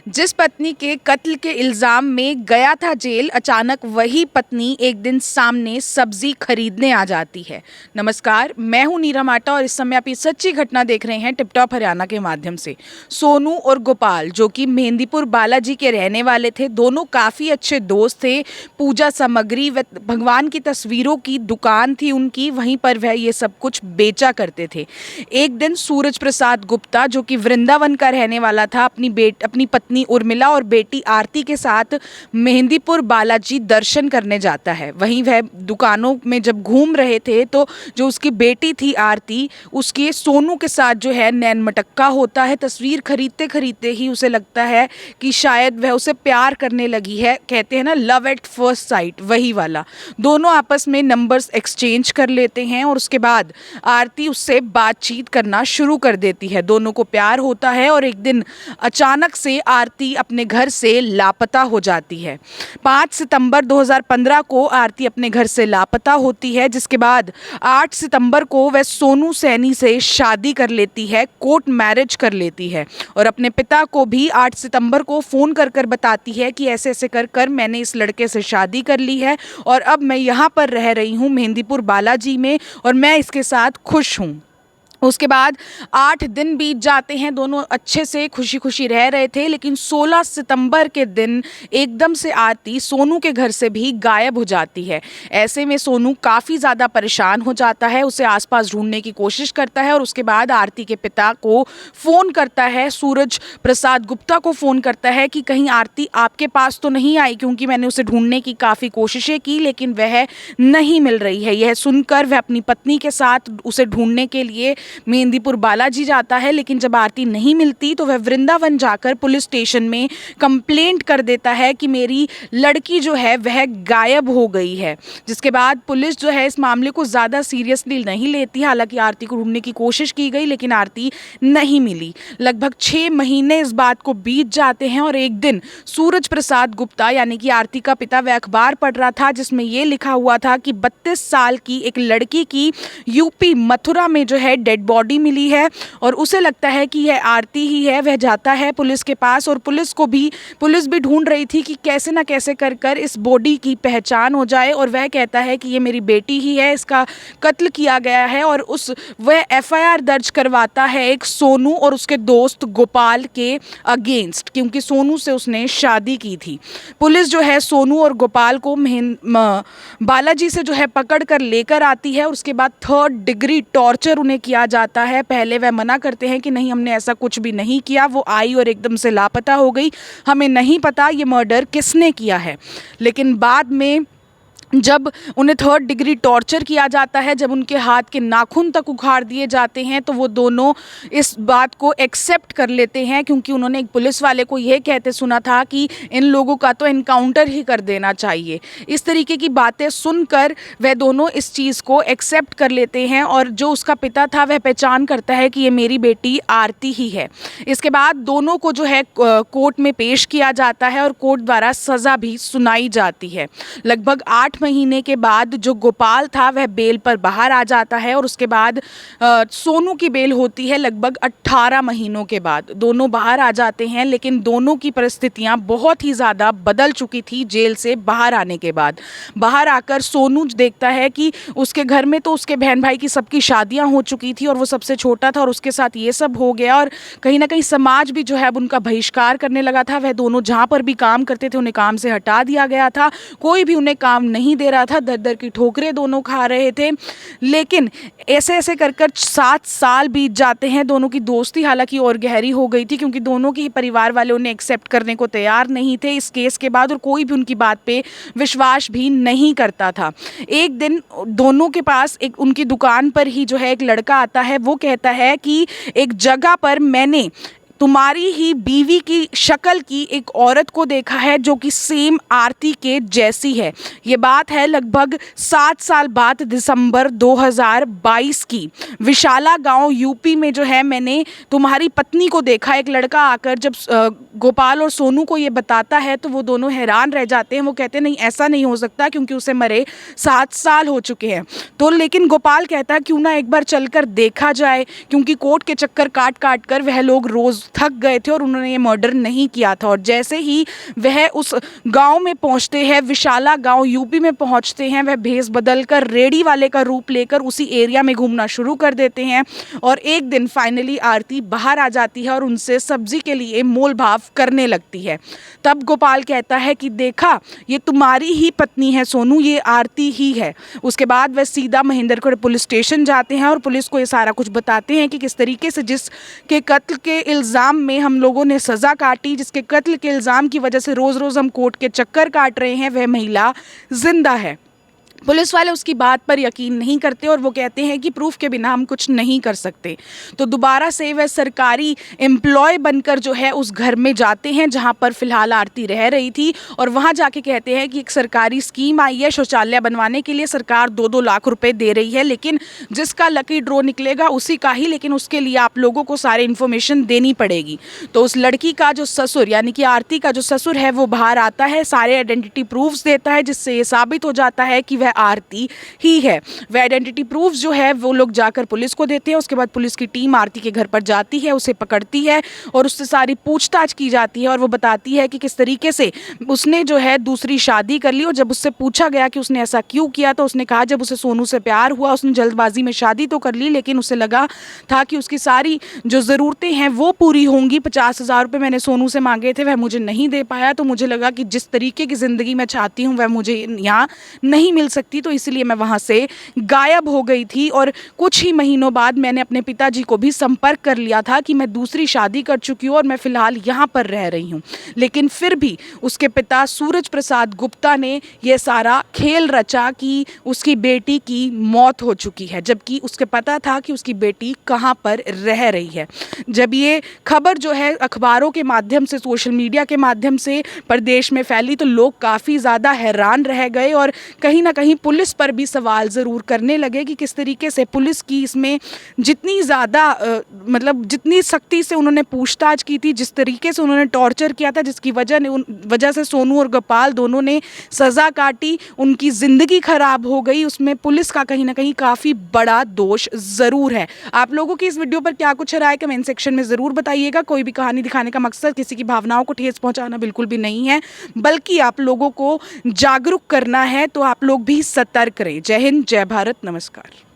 जिस पत्नी के कत्ल के इल्जाम में गया था जेल, अचानक वही पत्नी एक दिन सामने सब्जी खरीदने आ जाती है। नमस्कार, मैं हूं नीरा माटा और इस समय आप ये सच्ची घटना देख रहे हैं टिप टॉप हरियाणा के माध्यम से। सोनू और गोपाल जो कि मेहंदीपुर बालाजी के रहने वाले थे, दोनों काफ़ी अच्छे दोस्त थे। पूजा सामग्री व भगवान की तस्वीरों की दुकान थी उनकी, वहीं पर वह ये सब कुछ बेचा करते थे। एक दिन सूरज प्रसाद गुप्ता जो कि वृंदावन का रहने वाला था, अपनी पत्नी उर्मिला और बेटी आरती के साथ मेहंदीपुर बालाजी दर्शन करने जाता है। वहीं वह दुकानों में जब घूम रहे थे तो जो उसकी बेटी थी आरती, उसके सोनू के साथ जो है नैन मटक्का होता है। तस्वीर खरीदते खरीदते ही उसे लगता है कि शायद वह उसे प्यार करने लगी है। कहते हैं ना, लव एट फर्स्ट साइट, वही वाला। दोनों आपस में नंबर्स एक्सचेंज कर लेते हैं और उसके बाद आरती उससे बातचीत करना शुरू कर देती है। दोनों को प्यार होता है और एक दिन अचानक से आरती अपने घर से लापता हो जाती है। 5 सितंबर 2015 को आरती अपने घर से लापता होती है, जिसके बाद 8 सितंबर को वह सोनू सैनी से शादी कर लेती है, कोर्ट मैरिज कर लेती है और अपने पिता को भी 8 सितंबर को फ़ोन कर कर बताती है कि ऐसे ऐसे कर कर मैंने इस लड़के से शादी कर ली है और अब मैं यहाँ पर रह रही हूँ मेहंदीपुर बालाजी में और मैं इसके साथ खुश हूँ। उसके बाद 8 दिन बीत जाते हैं, दोनों अच्छे से खुशी खुशी रह रहे थे, लेकिन 16 सितंबर के दिन एकदम से आरती सोनू के घर से भी गायब हो जाती है। ऐसे में सोनू काफ़ी ज़्यादा परेशान हो जाता है, उसे आसपास ढूंढने की कोशिश करता है और उसके बाद आरती के पिता को फ़ोन करता है, सूरज प्रसाद गुप्ता को फ़ोन करता है कि कहीं आरती आपके पास तो नहीं आई, क्योंकि मैंने उसे ढूंढने की काफ़ी कोशिशें की लेकिन वह नहीं मिल रही है। यह सुनकर वह अपनी पत्नी के साथ उसे ढूंढने के लिए मेहंदीपुर बालाजी जाता है, लेकिन जब आरती नहीं मिलती तो वह वृंदावन जाकर पुलिस स्टेशन में कंप्लेंट कर देता है कि मेरी लड़की जो है वह गायब हो गई है। जिसके बाद पुलिस जो है इस मामले को ज़्यादा सीरियसली नहीं लेती। हालांकि आरती को ढूंढने की कोशिश की गई लेकिन आरती नहीं मिली। लगभग 6 महीने इस बात को बीत जाते हैं और एक दिन सूरज प्रसाद गुप्ता यानी कि आरती का पिता वह अखबार पढ़ रहा था जिसमें यह लिखा हुआ था कि 32 साल की एक लड़की की यूपी मथुरा में जो है डेड बॉडी मिली है और उसे लगता है कि यह आरती ही है। वह जाता है पुलिस के पास और पुलिस भी ढूंढ रही थी कि कैसे ना कैसे कर कर इस बॉडी की पहचान हो जाए और वह कहता है कि ये मेरी बेटी ही है, इसका कत्ल किया गया है और वह एफआईआर दर्ज करवाता है एक सोनू और उसके दोस्त गोपाल के अगेंस्ट, क्योंकि सोनू से उसने शादी की थी। पुलिस जो है सोनू और गोपाल को बालाजी से जो है पकड़ कर लेकर आती है और उसके बाद 3rd डिग्री टॉर्चर उन्हें किया जाता है। पहले वह मना करते हैं कि नहीं, हमने ऐसा कुछ भी नहीं किया, वो आई और एकदम से लापता हो गई, हमें नहीं पता ये मर्डर किसने किया है। लेकिन बाद में जब उन्हें 3rd डिग्री टॉर्चर किया जाता है, जब उनके हाथ के नाखून तक उखाड़ दिए जाते हैं, तो वो दोनों इस बात को एक्सेप्ट कर लेते हैं, क्योंकि उन्होंने एक पुलिस वाले को यह कहते सुना था कि इन लोगों का तो एनकाउंटर ही कर देना चाहिए। इस तरीके की बातें सुनकर वह दोनों इस चीज़ को एक्सेप्ट कर लेते हैं और जो उसका पिता था वह पहचान करता है कि ये मेरी बेटी आरती ही है। इसके बाद दोनों को जो है कोर्ट में पेश किया जाता है और कोर्ट द्वारा सज़ा भी सुनाई जाती है। लगभग 8 महीने के बाद जो गोपाल था वह बेल पर बाहर आ जाता है और उसके बाद सोनू की बेल होती है लगभग 18 महीनों के बाद। दोनों बाहर आ जाते हैं, लेकिन दोनों की परिस्थितियां बहुत ही ज़्यादा बदल चुकी थी जेल से बाहर आने के बाद। बाहर आकर सोनू देखता है कि उसके घर में तो उसके बहन भाई की सबकी शादियां हो चुकी थी और वो सबसे छोटा था और उसके साथ ये सब हो गया और कहीं ना कहीं समाज भी जो है अब उनका बहिष्कार करने लगा था। वह दोनों जहाँ पर भी काम करते थे उन्हें काम से हटा दिया गया था, कोई भी उन्हें काम नहीं दे रहा था, दर दर की ठोकरें दोनों खा रहे थे। लेकिन ऐसे ऐसे कर कर 7 साल बीत जाते हैं। दोनों की दोस्ती हालांकि और गहरी हो गई थी, क्योंकि दोनों के ही परिवार वाले उन्हें एक्सेप्ट करने को तैयार नहीं थे इस केस के बाद और कोई भी उनकी बात पे विश्वास भी नहीं करता था। एक दिन दोनों के पास एक उनकी दुकान पर ही जो है एक लड़का आता है। वो कहता है कि एक जगह पर मैंने तुम्हारी ही बीवी की शक्ल की एक औरत को देखा है जो कि सेम आरती के जैसी है। ये बात है लगभग 7 साल बाद दिसंबर 2022 की। विशाला गांव यूपी में जो है मैंने तुम्हारी पत्नी को देखा। एक लड़का आकर जब गोपाल और सोनू को ये बताता है तो वो दोनों हैरान रह जाते हैं। वो कहते हैं नहीं, ऐसा नहीं हो सकता क्योंकि उसे मरे 7 साल हो चुके हैं। तो लेकिन गोपाल कहता है क्यों ना एक बार चलकर देखा जाए, क्योंकि कोर्ट के चक्कर काट काट कर वह लोग रोज़ थक गए थे और उन्होंने ये मर्डर नहीं किया था। और जैसे ही वह उस गांव में पहुंचते हैं, विशाला गांव यूपी में पहुंचते हैं, वह भेस बदल कर रेडी वाले का रूप लेकर उसी एरिया में घूमना शुरू कर देते हैं। और एक दिन फाइनली आरती बाहर आ जाती है और उनसे सब्जी के लिए मोल भाव करने लगती है। तब गोपाल कहता है कि देखा, ये तुम्हारी ही पत्नी है सोनू, ये आरती ही है। उसके बाद वह सीधा महेंद्रगढ़ पुलिस स्टेशन जाते हैं और पुलिस को ये सारा कुछ बताते हैं कि किस तरीके से जिसके कत्ल के इल्ज़ाम में हम लोगों ने सज़ा काटी, जिसके कत्ल के इल्ज़ाम की वजह से रोज़ रोज़ हम कोर्ट के चक्कर काट रहे हैं, वह महिला जिंदा है। पुलिस वाले उसकी बात पर यकीन नहीं करते और वो कहते हैं कि प्रूफ के बिना हम कुछ नहीं कर सकते। तो दोबारा से वह सरकारी एम्प्लॉय बनकर जो है उस घर में जाते हैं जहां पर फिलहाल आरती रह रही थी, और वहां जाके कहते हैं कि एक सरकारी स्कीम आई है शौचालय बनवाने के लिए, सरकार 2-2 लाख रुपए दे रही है, लेकिन जिसका लकी ड्रॉ निकलेगा उसी का ही, लेकिन उसके लिए आप लोगों को सारी इन्फॉर्मेशन देनी पड़ेगी। तो उस लड़की का जो ससुर यानी कि आरती का जो ससुर है वो बाहर आता है, सारे आइडेंटिटी प्रूफ्स देता है, जिससे ये साबित हो जाता है कि आरती ही है। वह आइडेंटिटी प्रूफ जो है वो लोग जाकर पुलिस को देते हैं। उसके बाद पुलिस की टीम आरती के घर पर जाती है, उसे पकड़ती है और उससे सारी पूछताछ की जाती है और वो बताती है कि किस तरीके से उसने जो है दूसरी शादी कर ली। और जब उससे पूछा गया कि उसने ऐसा क्यों किया तो उसने कहा जब उसे सोनू से प्यार हुआ उसने जल्दबाजी में शादी तो कर ली, लेकिन उसे लगा था कि उसकी सारी जो ज़रूरतें हैं वो पूरी होंगी। 50,000 रुपये मैंने सोनू से मांगे थे, वह मुझे नहीं दे पाया, तो मुझे लगा कि जिस तरीके की ज़िंदगी मैं चाहती हूँ वह मुझे यहाँ नहीं मिल सकती, तो इसलिए मैं वहाँ से गायब हो गई थी। और कुछ ही महीनों बाद मैंने अपने पिताजी को भी संपर्क कर लिया था कि मैं दूसरी शादी कर चुकी हूँ और मैं फ़िलहाल यहाँ पर रह रही हूँ, लेकिन फिर भी उसके पिता सूरज प्रसाद गुप्ता ने यह सारा खेल रचा कि उसकी बेटी की मौत हो चुकी है, जबकि उसके पता था कि उसकी बेटी कहाँ पर रह रही है। जब ये खबर जो है अखबारों के माध्यम से, सोशल मीडिया के माध्यम से प्रदेश में फैली तो लोग काफ़ी ज़्यादा हैरान रह गए और कहीं ना कहीं पुलिस पर भी सवाल ज़रूर करने लगे कि किस तरीके से पुलिस की इसमें जितनी ज़्यादा मतलब जितनी सख्ती से उन्होंने पूछताछ की थी, जिस तरीके से उन्होंने टॉर्चर किया था, जिसकी वजह से सोनू और गोपाल दोनों ने सज़ा काटी, उनकी ज़िंदगी ख़राब हो गई, उसमें पुलिस का कहीं ना कहीं काफ़ी बड़ा दोष ज़रूर है। आप लोगों की इस वीडियो पर क्या कुछ राय कमेंट सेक्शन में ज़रूर बताइएगा। कोई भी कहानी दिखाने का मकसद किसी की भावनाओं को ठेस पहुँचाना बिल्कुल भी नहीं है, बल्कि आप लोगों को जागरूक करना है, तो आप लोग भी सतर्क रहें। जय हिंद, जय भारत, नमस्कार।